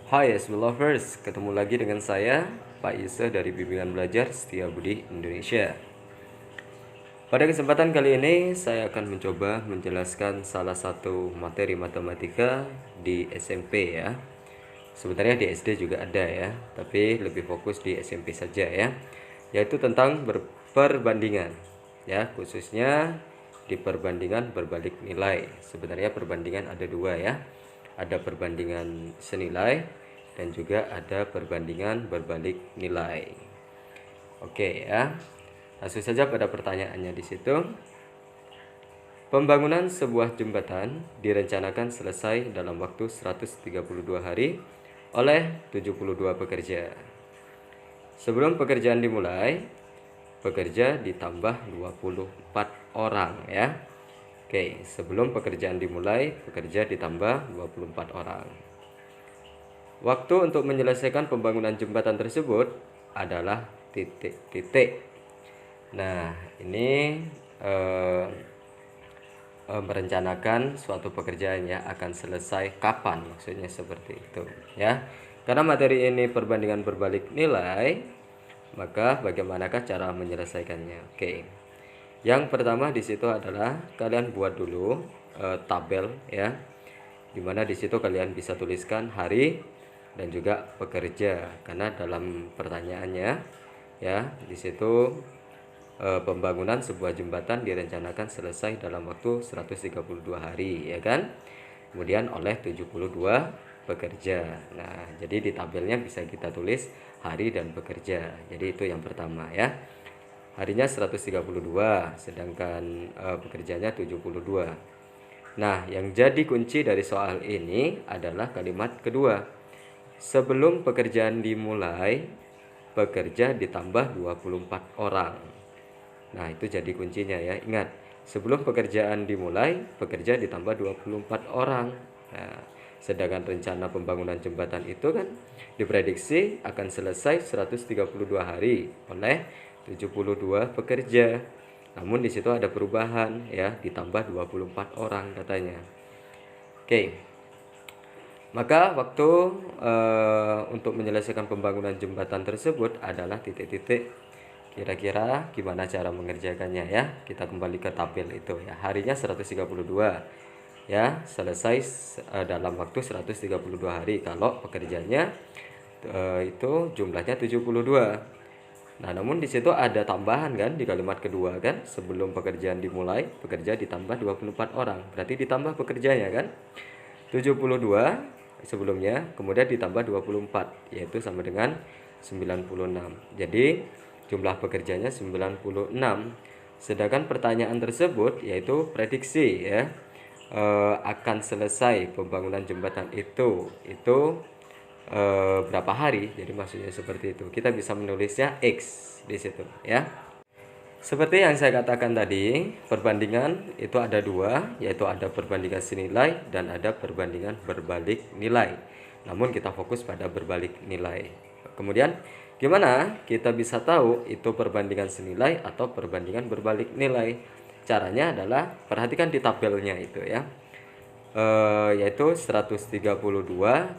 Hai SB Lovers, ketemu lagi dengan saya Pak Yusuf dari Bimbingan Belajar Setia Budi Indonesia. Pada kesempatan kali ini saya akan mencoba menjelaskan salah satu materi matematika di SMP ya. Sebenarnya di SD juga ada ya, tapi lebih fokus di SMP saja ya. Yaitu tentang perbandingan ya, khususnya di perbandingan berbalik nilai. Sebenarnya perbandingan ada dua ya. Ada perbandingan senilai dan juga ada perbandingan berbalik nilai. Oke ya. Langsung saja pada pertanyaannya di situ. Pembangunan sebuah jembatan direncanakan selesai dalam waktu 132 hari oleh 72 pekerja. Sebelum pekerjaan dimulai, pekerja ditambah 24 orang ya. Oke, sebelum pekerjaan dimulai, pekerja ditambah 24 orang. Waktu untuk menyelesaikan pembangunan jembatan tersebut adalah titik-titik. Nah, ini merencanakan suatu pekerjaan ya akan selesai kapan, maksudnya seperti itu ya. Karena materi ini perbandingan berbalik nilai, maka bagaimanakah cara menyelesaikannya? Oke. Yang pertama di situ adalah kalian buat dulu tabel ya, dimana di situ kalian bisa tuliskan hari dan juga pekerja, karena dalam pertanyaannya ya di situ pembangunan sebuah jembatan direncanakan selesai dalam waktu 132 hari ya kan, kemudian oleh 72 pekerja. Nah, jadi di tabelnya bisa kita tulis hari dan pekerja. Jadi itu yang pertama ya. Harinya 132, sedangkan pekerjanya 72. Nah, yang jadi kunci dari soal ini adalah kalimat kedua. Sebelum pekerjaan dimulai, pekerja ditambah 24 orang. Nah, itu jadi kuncinya ya. Ingat, sebelum pekerjaan dimulai, pekerja ditambah 24 orang. Nah, sedangkan rencana pembangunan jembatan itu kan diprediksi akan selesai 132 hari oleh 72 pekerja. Namun di situ ada perubahan ya, ditambah 24 orang katanya. Oke. Maka waktu untuk menyelesaikan pembangunan jembatan tersebut adalah titik-titik. Kira-kira gimana cara mengerjakannya ya? Kita kembali ke tabel itu ya. Harinya 132 ya, selesai dalam waktu 132 hari kalau pekerjanya itu jumlahnya 72. Nah, namun di situ ada tambahan kan di kalimat kedua kan, sebelum pekerjaan dimulai, pekerja ditambah 24 orang. Berarti ditambah pekerjanya kan? 72 sebelumnya, kemudian ditambah 24, yaitu sama dengan 96. Jadi jumlah pekerjanya 96. Sedangkan pertanyaan tersebut yaitu prediksi ya, akan selesai pembangunan jembatan itu berapa hari. Jadi maksudnya seperti itu. Kita bisa menulisnya X di situ ya. Seperti yang saya katakan tadi, perbandingan itu ada dua, yaitu ada perbandingan senilai dan ada perbandingan berbalik nilai. Namun kita fokus pada berbalik nilai. Kemudian gimana kita bisa tahu itu perbandingan senilai atau perbandingan berbalik nilai? Caranya adalah perhatikan di tabelnya itu ya. Yaitu 132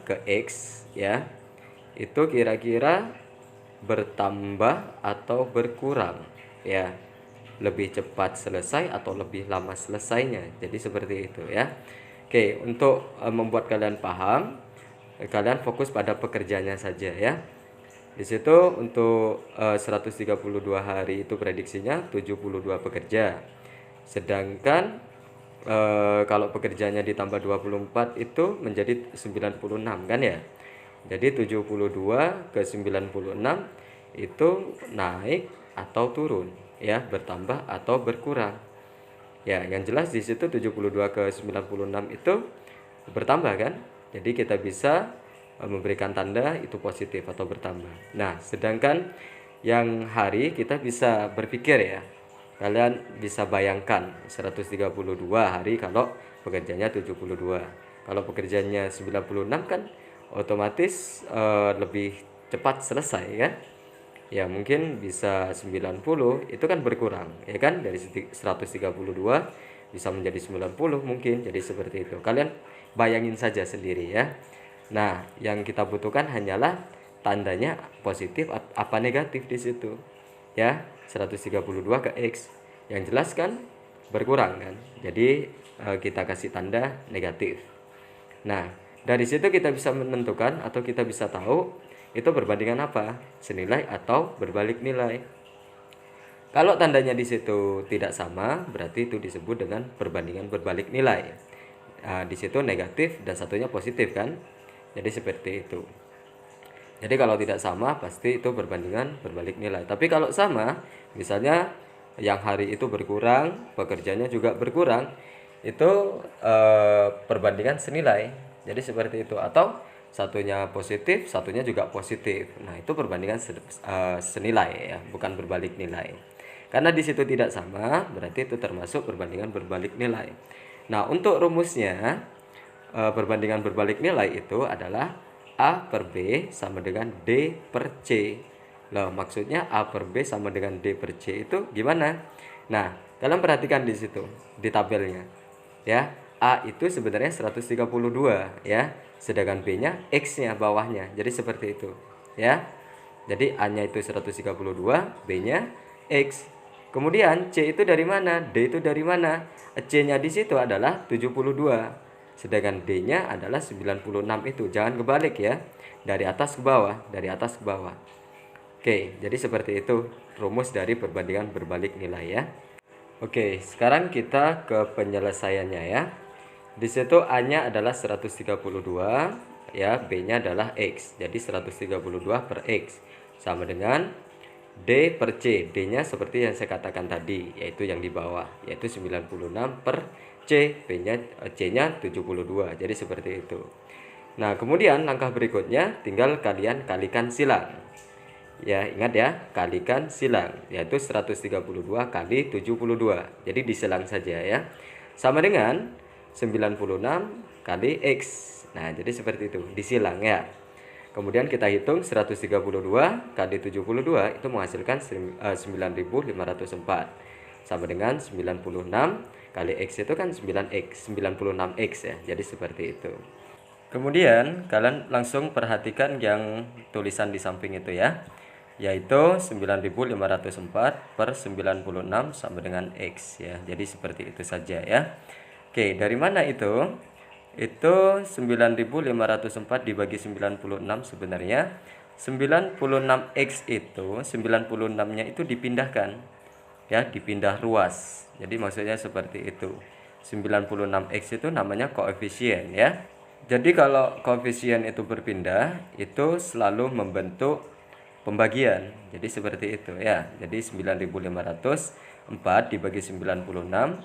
ke X ya. Itu kira-kira bertambah atau berkurang ya, lebih cepat selesai atau lebih lama selesainya. Jadi seperti itu ya. Oke, untuk membuat kalian paham, kalian fokus pada pekerjaannya saja ya. Di situ untuk 132 hari itu prediksinya 72 pekerja. Sedangkan kalau pekerjanya ditambah 24 itu menjadi 96 kan ya. Jadi 72 ke 96 itu naik atau turun ya, bertambah atau berkurang. Ya, yang jelas di situ 72 ke 96 itu bertambah kan? Jadi kita bisa memberikan tanda itu positif atau bertambah. Nah, sedangkan yang hari kita bisa berpikir ya. Kalian bisa bayangkan 132 hari kalau pekerjanya 72. Kalau pekerjaannya 96 kan otomatis lebih cepat selesai kan? Ya mungkin bisa 90, itu kan berkurang ya kan, dari 132 bisa menjadi 90 mungkin. Jadi seperti itu. Kalian bayangin saja sendiri ya. Nah, yang kita butuhkan hanyalah tandanya positif apa negatif di situ. Ya, 132 ke X. Yang jelas kan berkurang kan. Jadi kita kasih tanda negatif. Nah, dari situ kita bisa menentukan atau kita bisa tahu itu perbandingan apa? Senilai atau berbalik nilai. Kalau tandanya di situ tidak sama, berarti itu disebut dengan perbandingan berbalik nilai. Di situ negatif dan satunya positif kan? Jadi seperti itu. Jadi kalau tidak sama pasti itu perbandingan berbalik nilai. Tapi kalau sama, misalnya yang hari itu berkurang, pekerjanya juga berkurang, itu perbandingan senilai. Jadi seperti itu. Atau satunya positif, satunya juga positif. Nah, itu perbandingan senilai ya, bukan berbalik nilai. Karena di situ tidak sama, berarti itu termasuk perbandingan berbalik nilai. Nah, untuk rumusnya perbandingan berbalik nilai itu adalah A per B sama dengan D per C. Loh, maksudnya A per B sama dengan D per C itu gimana? Nah, kalian perhatikan di situ, di tabelnya. Ya, A itu sebenarnya 132 ya, sedangkan B-nya X-nya bawahnya. Jadi seperti itu, ya. Jadi A-nya itu 132, B-nya X. Kemudian C itu dari mana? D itu dari mana? C-nya di situ adalah 72. Sedangkan D-nya adalah 96 itu. Jangan kebalik ya. Dari atas ke bawah, dari atas ke bawah. Oke, jadi seperti itu rumus dari perbandingan berbalik nilai ya. Oke, sekarang kita ke penyelesaiannya ya. Di situ A-nya adalah 132 ya, B-nya adalah X. Jadi 132 per X sama dengan D per C. D-nya seperti yang saya katakan tadi, yaitu yang di bawah, yaitu 96 per C. C-nya 72. Jadi seperti itu. Nah, kemudian langkah berikutnya tinggal kalian kalikan silang. Ya, ingat ya, kalikan silang, yaitu 132 kali 72. Jadi disilang saja ya. Sama dengan 96 kali X. Nah, jadi seperti itu, disilang ya. Kemudian kita hitung 132 kali 72 itu menghasilkan 9504. Sama dengan 96 kali X itu kan 9X, 96X ya. Jadi seperti itu. Kemudian kalian langsung perhatikan yang tulisan di samping itu ya, yaitu 9504 per 96 sama dengan X ya. Jadi seperti itu saja ya. Oke, dari mana itu? Itu 9504 dibagi 96 sebenarnya 96X itu 96-nya itu dipindahkan ya, dipindah ruas. Jadi maksudnya seperti itu. 96X itu namanya koefisien ya. Jadi kalau koefisien itu berpindah, itu selalu membentuk pembagian. Jadi seperti itu ya. Jadi 9504 dibagi 96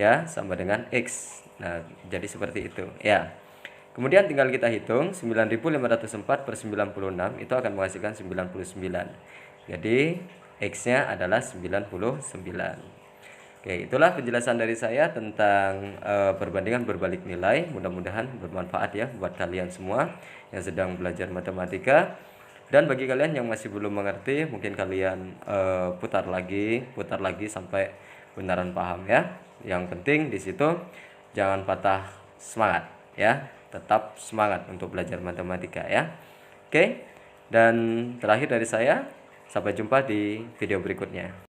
ya sama dengan X. Nah, jadi seperti itu ya. Kemudian tinggal kita hitung 9504 per 96 itu akan menghasilkan 99. Jadi X-nya adalah 99. Oke, itulah penjelasan dari saya tentang perbandingan berbalik nilai. Mudah-mudahan bermanfaat ya buat kalian semua yang sedang belajar matematika. Dan bagi kalian yang masih belum mengerti, mungkin kalian putar lagi sampai benaran paham ya. Yang penting di situ jangan patah semangat ya. Tetap semangat untuk belajar matematika ya. Oke. Dan terakhir dari saya, sampai jumpa di video berikutnya.